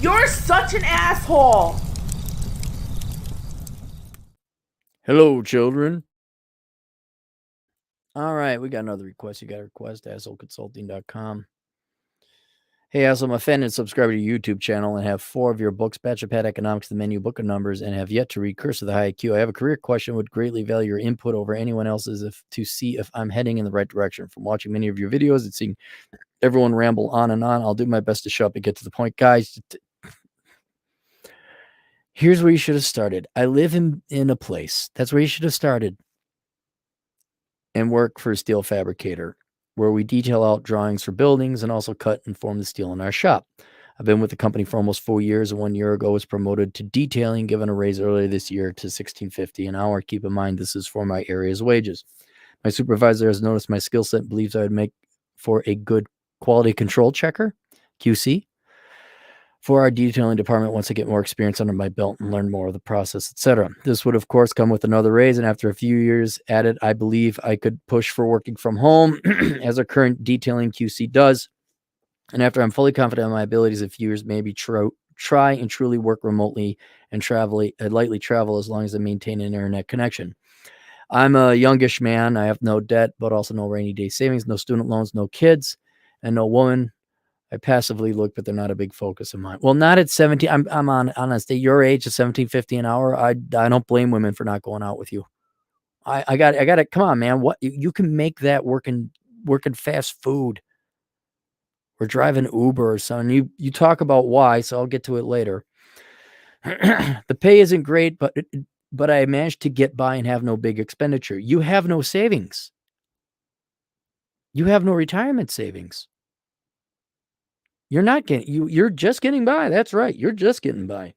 You're such an asshole. Hello, children. All right, we got another request. You got a request, assholeconsulting.com. Hey, asshole, I'm a fan and subscriber to your YouTube channel and have 4 of your books, Bachelor Pad Economics, The Menu, Book of Numbers, and have yet to read Curse of the High IQ. I have a career question, would greatly value your input over anyone else's to see if I'm heading in the right direction. From watching many of your videos and seeing everyone ramble on and on, I'll do my best to shut up and get to the point. Guys, here's where you should have started. I live in a place. That's where you should have started. And work for a steel fabricator, where we detail out drawings for buildings and also cut and form the steel in our shop. I've been with the company for almost 4 years, and 1 year ago was promoted to detailing, given a raise earlier this year to $16.50 an hour. Keep in mind, this is for my area's wages. My supervisor has noticed my skill set and believes I would make for a good quality control checker, QC, for our detailing department once I get more experience under my belt and learn more of the process, etc. This would, of course, come with another raise, and after a few years at it, I believe I could push for working from home, as our current detailing QC does. And after I'm fully confident in my abilities, a few years, maybe try and truly work remotely and lightly travel as long as I maintain an internet connection. I'm a youngish man. I have no debt, but also no rainy day savings, no student loans, no kids, and no woman. I passively look, but they're not a big focus of mine. Well, not at 17. I'm honest. At your age, at $17.50 an hour, I don't blame women for not going out with you. I got it. Come on, man. What you can make that working fast food or driving Uber or something. You talk about why, so I'll get to it later. The pay isn't great, but I managed to get by and have no big expenditure. You have no savings. You have no retirement savings. You're just getting by. That's right. You're just getting by.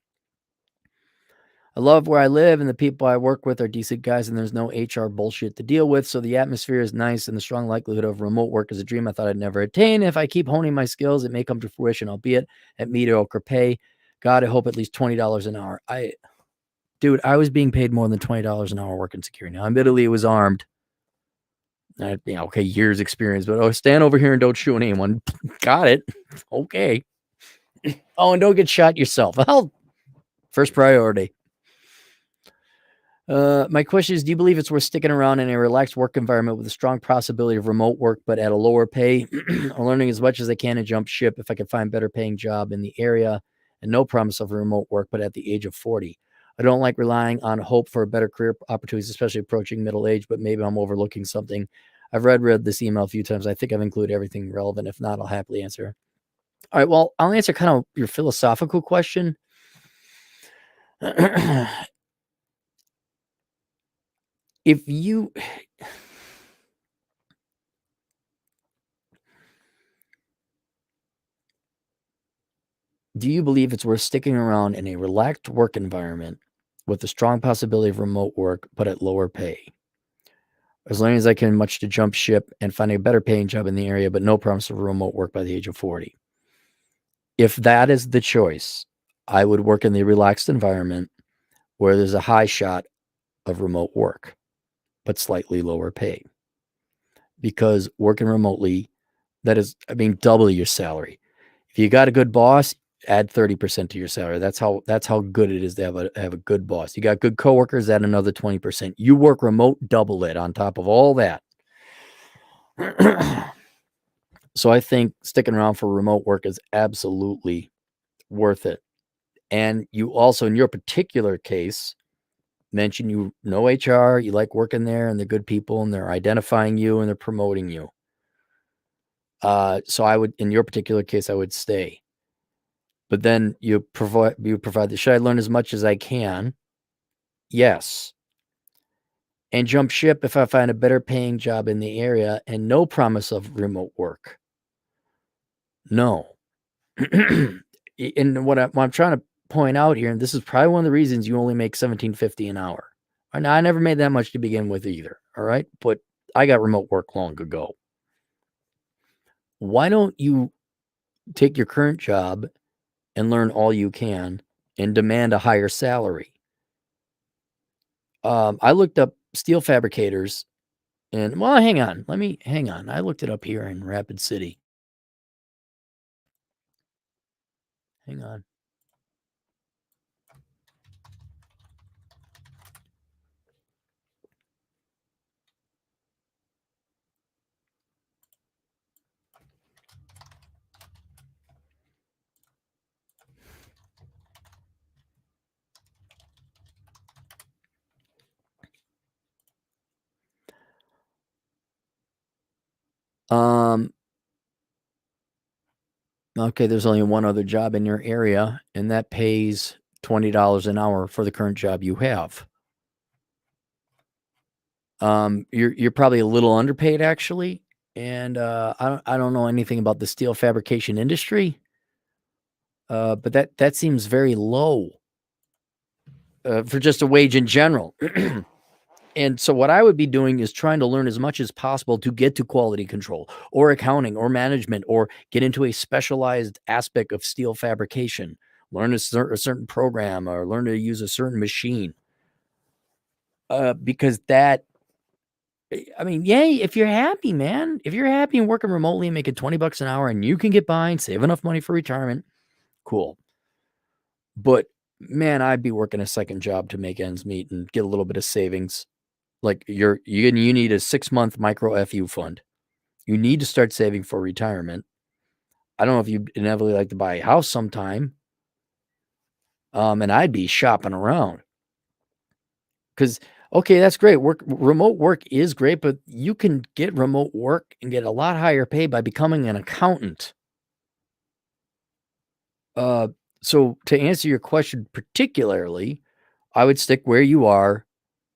I love where I live, and the people I work with are decent guys, and there's no HR bullshit to deal with. So the atmosphere is nice, and the strong likelihood of remote work is a dream I thought I'd never attain. If I keep honing my skills, it may come to fruition, albeit at mediocre pay. God, I hope at least $20 an hour. Dude, I was being paid more than $20 an hour working security. Now, admittedly, it was armed. Okay, years experience, but stand over here and don't shoot anyone. Got it. Okay. Oh, and don't get shot yourself. Well, first priority. My question is, do you believe it's worth sticking around in a relaxed work environment with a strong possibility of remote work, but at a lower pay? I'm learning as much as I can to jump ship if I can find a better paying job in the area and no promise of remote work, but at the age of 40. I don't like relying on hope for better career opportunities, especially approaching middle age, but maybe I'm overlooking something. I've read this email a few times. I think I've included everything relevant. If not, I'll happily answer. All right, well, I'll answer kind of your philosophical question. If you do you believe it's worth sticking around in a relaxed work environment with a strong possibility of remote work, but at lower pay? As long as I can much to jump ship and find a better paying job in the area, but no promise of remote work by the age of 40. If that is the choice, I would work in the relaxed environment where there's a high shot of remote work, but slightly lower pay. Because working remotely, double your salary. If you got a good boss, add 30% to your salary. That's how good it is to have a good boss. You got good coworkers, add another 20%. You work remote, double it on top of all that. So I think sticking around for remote work is absolutely worth it. And you also, in your particular case, mentioned you know HR, you like working there, and they're good people, and they're identifying you and they're promoting you. So I would, in your particular case, I would stay. But then you provide the, should I learn as much as I can? Yes. And jump ship if I find a better paying job in the area and no promise of remote work. No. And what I'm trying to point out here, and this is probably one of the reasons you only make $17.50 an hour. Now, I never made that much to begin with either. All right. But I got remote work long ago. Why don't you take your current job and learn all you can and demand a higher salary? I looked up steel fabricators and, well, hang on. I looked it up here in Rapid City. Hang on. Okay, there's only one other job in your area, and that pays $20 an hour for the current job you have. You're probably a little underpaid actually, and I don't know anything about the steel fabrication industry, but that seems very low for just a wage in general. And so what I would be doing is trying to learn as much as possible to get to quality control or accounting or management or get into a specialized aspect of steel fabrication. Learn a certain program or learn to use a certain machine. Because that, I mean, yay, if you're happy, man, if you're happy and working remotely and making $20 an hour and you can get by and save enough money for retirement, cool. But man, I'd be working a second job to make ends meet and get a little bit of savings. Like you need a 6-month micro FU fund. You need to start saving for retirement. I don't know if you'd inevitably like to buy a house sometime. And I'd be shopping around. Because, okay, that's great. Remote work is great, but you can get remote work and get a lot higher pay by becoming an accountant. So to answer your question particularly, I would stick where you are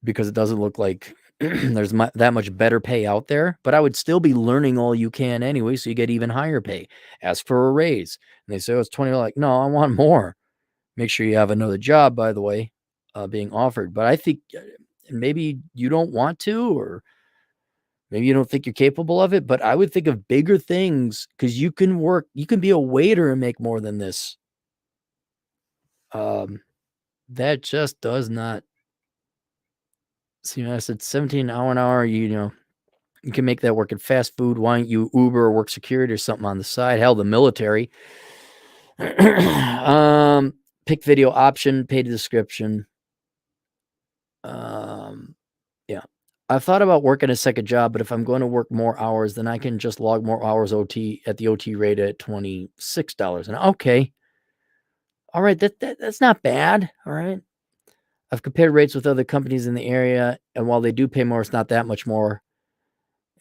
because it doesn't look like there's that much better pay out there, but I would still be learning all you can anyway, so you get even higher pay. Ask for a raise. And they say, oh, it's 20. Like, no, I want more. Make sure you have another job, by the way, being offered. But I think maybe you don't want to, or maybe you don't think you're capable of it, but I would think of bigger things because you can be a waiter and make more than this. That just does not. See, I said 17 an hour, you can make that work at fast food. Why don't you Uber or work security or something on the side? Hell, the military. Pick video option, pay the description. Yeah. I've thought about working a second job, but if I'm going to work more hours, then I can just log more hours OT at the OT rate at $26 an hour. Okay. All right. That's not bad. All right. I've compared rates with other companies in the area, and while they do pay more, it's not that much more.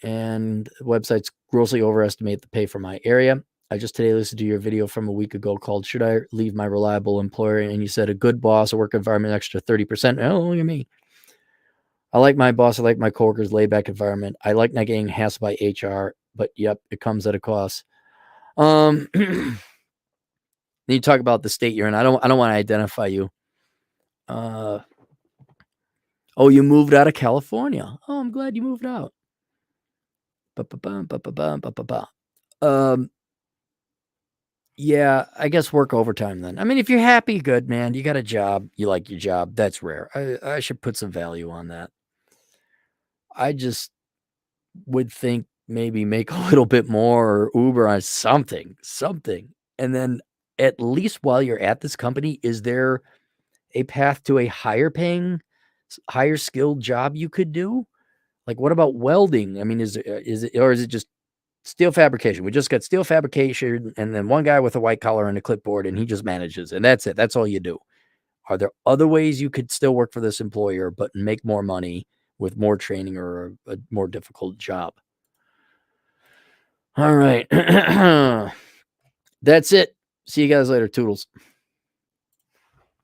And websites grossly overestimate the pay for my area. I just today listened to your video from a week ago called "Should I Leave My Reliable Employer?" And you said a good boss, a work environment, extra 30%. Oh, look at me. I like my boss. I like my coworkers, laid back environment. I like not getting hassled by HR, but yep, it comes at a cost. Then you talk about the state you're in. I don't want to identify you. Oh, you moved out of California. Oh, I'm glad you moved out. Yeah, I guess work overtime then. I mean, if you're happy, good, man. You got a job. You like your job. That's rare. I should put some value on that. I just would think maybe make a little bit more or Uber on something. And then at least while you're at this company, is there a path to a higher paying, higher skilled job you could do? Like, what about welding? I mean, is it, or is it just steel fabrication? We just got steel fabrication and then one guy with a white collar and a clipboard and he just manages and that's it. That's all you do. Are there other ways you could still work for this employer, but make more money with more training or a more difficult job? All right. That's it. See you guys later. Toodles.